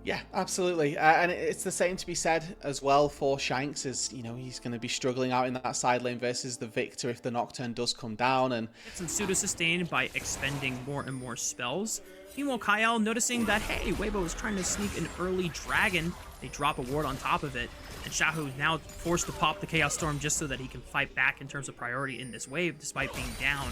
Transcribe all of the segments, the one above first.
Yeah, absolutely. And it's the same to be said as well for Shanks, as you know, he's going to be struggling out in that side lane versus the Victor if the Nocturne does come down. And some pseudo-sustain by expending more and more spells. Meanwhile, Kyle noticing that, hey, Weibo is trying to sneak an early dragon. They drop a ward on top of it. And Xiaohu now forced to pop the Chaos Storm just so that he can fight back in terms of priority in this wave, despite being down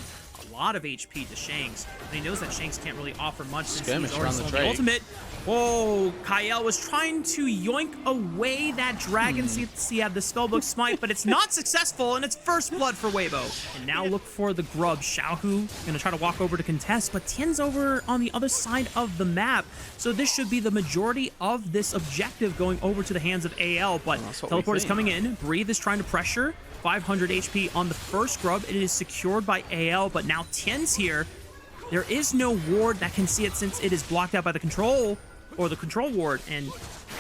a lot of HP to Shanks. And he knows that Shanks can't really offer much since he's already sold the ultimate. Whoa, Kyle was trying to yoink away that dragon. See, he had the Spellbook Smite, but it's not successful, and it's first blood for Weibo. And now look for the grub. Xiaohu gonna try to walk over to contest, but Tien's over on the other side of the map. So this should be the majority of this objective going over to the hands of AL, but Teleport is coming in. Breathe is trying to pressure. 500 HP on the first grub. It is secured by AL, but now Tien's here. There is no ward that can see it since it is blocked out by the control, or the control ward, and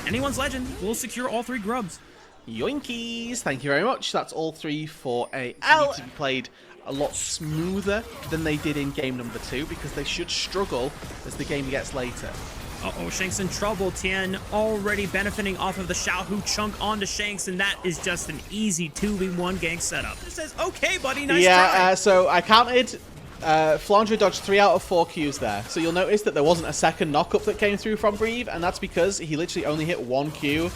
anyone's legend will secure all 3 grubs. Yoinkies! Thank you very much. That's all 3 for AL. Need to be played a lot smoother than they did in game number 2, because they should struggle as the game gets later. Uh-oh, Shanks in trouble. Tien already benefiting off of the Xiaohu chunk onto Shanks, and that is just an easy 2v1 gank setup. It says, okay, buddy, nice try. So I counted. Flandre dodged 3 out of 4 Qs there. So you'll notice that there wasn't a second knockup that came through from Breathe, and that's because he literally only hit 1 Q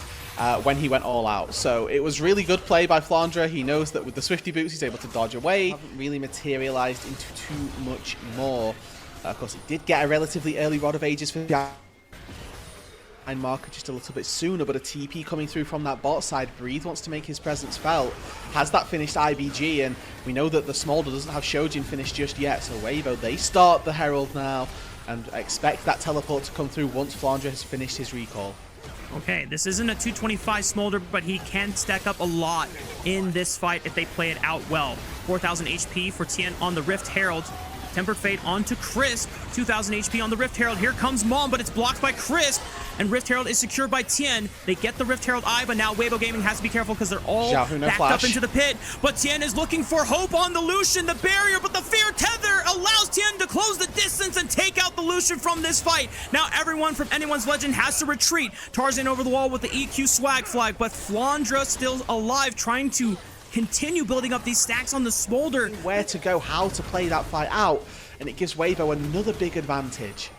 when he went all out. So it was really good play by Flandre. He knows that with the Swifty Boots, he's able to dodge away. Haven't really materialized into too much more. Of course, he did get a relatively early Rod of Ages for marker just a little bit sooner, but a TP coming through from that bot side. Breathe wants to make his presence felt. Has that finished IBG, and we know that the Smolder doesn't have Shojin finished just yet, so Weibo, they start the Herald now and expect that teleport to come through once Flandre has finished his recall. Okay, this isn't a 225 Smolder, but he can stack up a lot in this fight if they play it out well. 4,000 HP for Tien on the Rift Herald. Tempered Fate onto Crisp. 2,000 HP on the Rift Herald. Here comes Mom, but it's blocked by Crisp. And Rift Herald is secured by Tien. They get the Rift Herald Eye, but now Weibo Gaming has to be careful because they're all backed up into the pit. But Tien is looking for hope on the Lucian, the barrier, but the Fear Tether allows Tien to close the distance and take out the Lucian from this fight. Now everyone from Anyone's Legend has to retreat. Tarzan over the wall with the EQ swag flag, but Flandre still alive, trying to continue building up these stacks on the Smolder. Where to go, how to play that fight out, and it gives Weibo another big advantage.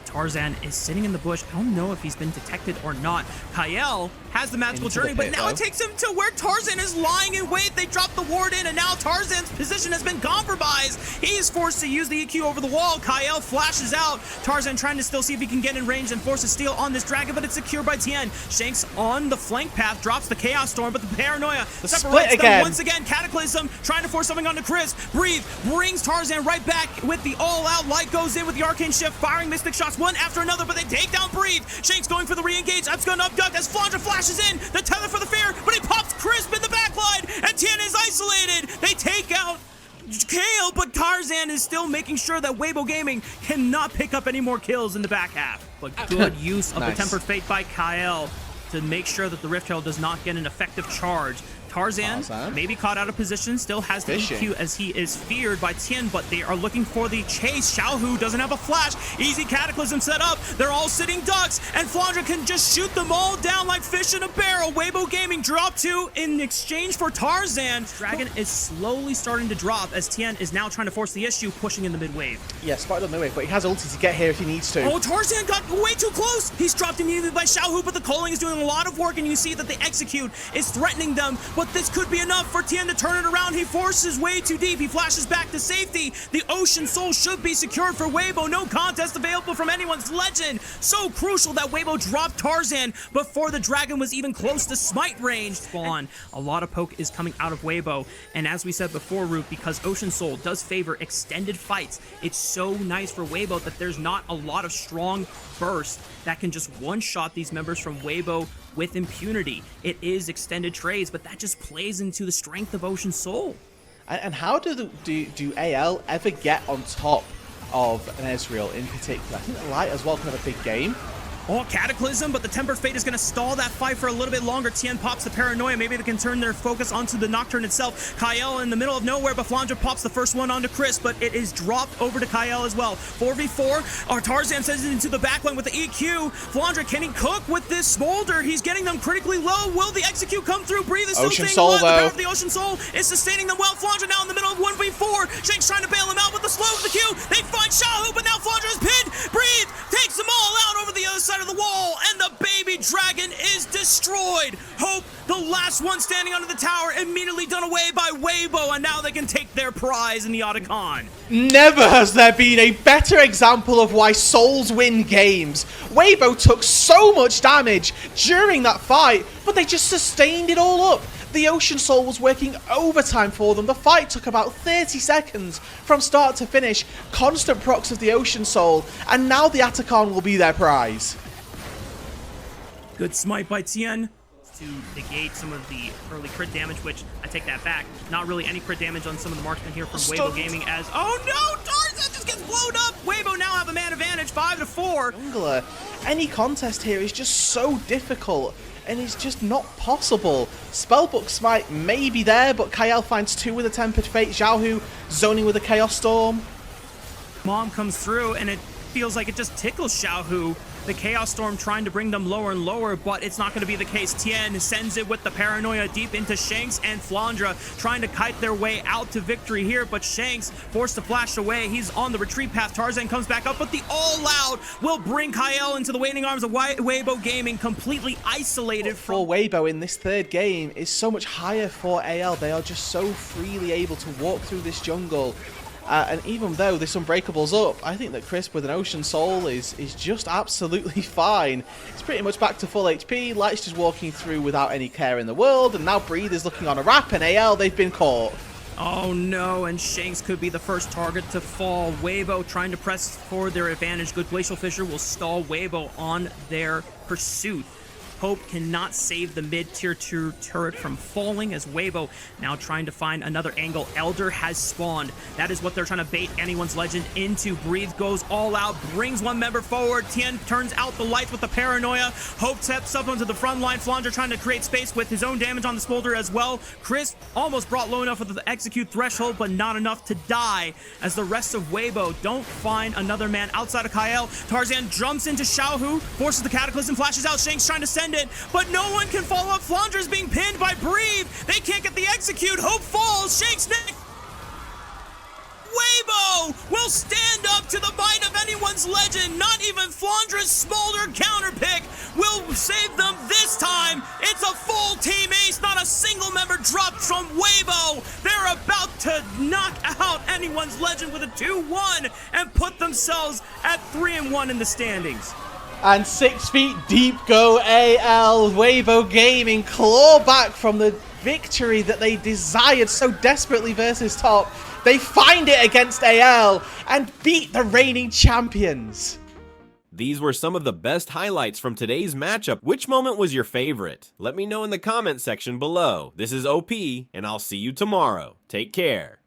Tarzan is sitting in the bush. I don't know if he's been detected or not. Kyle has the magical journey, but now it takes him to where Tarzan is lying in wait. They drop the ward in, and now Tarzan's position has been compromised. He is forced to use the EQ over the wall. Kyle flashes out. Tarzan trying to still see if he can get in range and force a steal on this dragon, but it's secured by Tien. Shanks on the flank path drops the Chaos Storm, but the Paranoia separates them once again. Cataclysm trying to force something onto Chris. Breathe brings Tarzan right back with the all-out. Light goes in with the Arcane Shift, firing Mystic shots one after another, but they take down Breathe. Shanks going for the re-engage. Upgun abduct as Flandre flashes in. The tether for the Fear, but he pops Crisp in the backline, and Tien is isolated. They take out Kale, but Tarzan is still making sure that Weibo Gaming cannot pick up any more kills in the back half. But good use of the Tempered Fate by Kyle to make sure that the Rift Herald does not get an effective charge. Tarzan maybe caught out of position, still has the EQ as he is feared by Tien, but they are looking for the chase. Xiaohu doesn't have a flash. Easy Cataclysm set up. They're all sitting ducks, and Flandre can just shoot them all down like fish in a barrel. Weibo Gaming drop 2 in exchange for Tarzan. Dragon is slowly starting to drop as Tien is now trying to force the issue, pushing in the mid wave. Yeah, spotted on the wave, but he has ulti to get here if he needs to. Oh, Tarzan got way too close. He's dropped immediately by Xiaohu, but the culling is doing a lot of work, and you see that the execute is threatening them, but this could be enough for Tien to turn it around. He forces way too deep. He flashes back to safety. The Ocean Soul should be secured for Weibo. No contest available from Anyone's Legend. So crucial that Weibo dropped Tarzan before the dragon was even close to smite range. Spawn. A lot of poke is coming out of Weibo, and as we said before, Root, because Ocean Soul does favor extended fights, it's so nice for Weibo that there's not a lot of strong burst that can just one-shot these members from Weibo with impunity. It is extended trades, but that just plays into the strength of Ocean Soul. And how do AL ever get on top of an Ezreal in particular? I think Light as well can have a big game. all Cataclysm, but the Tempered Fate is going to stall that fight for a little bit longer. Tien pops the Paranoia. Maybe they can turn their focus onto the Nocturne itself. Kael in the middle of nowhere, but Flandre pops the first one onto Chris, but it is dropped over to Kael as well. 4v4. Our Tarzan sends it into the backline with the EQ. Flandre, can he cook with this Smolder? He's getting them critically low. Will the execute come through? Breathe is still Ocean staying Soul, alive. The though. power of the Ocean Soul is sustaining them well. Flandre now in the middle of 1v4. Shanks trying to bail him out with the slow of the Q. They find Xiaohu, but now Flandre is pinned. Breathe takes them all out over the other side of the wall, and the baby dragon is destroyed. Hope, the last one standing under the tower, immediately done away by Weibo, and now they can take their prize in the Otacon. Never has there been a better example of why Souls win games. Weibo took so much damage during that fight, but they just sustained it all up. The Ocean Soul was working overtime for them. The fight took about 30 seconds from start to finish. Constant procs of the Ocean Soul, and now the Atacon will be their prize. Good smite by Tien to negate some of the early crit damage, which I take that back. Not really any crit damage on some of the marksmen here from Weibo Gaming as... Oh no! Tarzan just gets blown up! Weibo now have a man advantage, 5-4. Jungler, any contest here is just so difficult, and it's just not possible. Spellbook Smite may be there, but Kael finds 2 with a Tempered Fate. Xiaohu zoning with a Chaos Storm. Mom comes through, and it feels like it just tickles Xiaohu. The Chaos Storm trying to bring them lower and lower, but it's not going to be the case. Tien sends it with the Paranoia deep into Shanks and Flandre, trying to kite their way out to victory here, but Shanks forced to flash away. He's on the retreat path. Tarzan comes back up, but the All Out will bring Kael into the waiting arms of Weibo Gaming, completely isolated for Weibo in this third game is so much higher for AL. They are just so freely able to walk through this jungle. And even though this Unbreakable's up, I think that Crisp with an Ocean Soul is just absolutely fine. It's pretty much back to full HP. Light's just walking through without any care in the world. And now Breathe is looking on a wrap, and AL, they've been caught. Oh no, and Shanks could be the first target to fall. Weibo trying to press for their advantage. Good Glacial Fissure will stall Weibo on their pursuit. Hope cannot save the mid-tier 2 turret from falling as Weibo now trying to find another angle. Elder has spawned. That is what they're trying to bait anyone's legend into. Breathe goes all out, brings one member forward. Tien turns out the lights with the Paranoia. Hope steps up onto the front line. Flandre trying to create space with his own damage on the Smolder as well. Chris almost brought low enough with the execute threshold, but not enough to die as the rest of Weibo don't find another man outside of Kael. Tarzan jumps into Xiaohu, forces the Cataclysm, flashes out. Shanks trying to send it, but no one can follow up. Flandre's being pinned by Breathe. They can't get the execute. Hope falls. Shanks neck. Weibo will stand up to the might of anyone's legend. Not even Flandre's Smolder counterpick will save them this time. It's a full team ace, not a single member dropped from Weibo. They're about to knock out anyone's legend with a 2-1 and put themselves at 3-1 in the standings. And 6 feet deep go AL. Weibo Gaming claw back from the victory that they desired so desperately versus top. They find it against AL and beat the reigning champions. These were some of the best highlights from today's matchup. Which moment was your favorite? Let me know in the comment section below. This is OP, and I'll see you tomorrow. Take care.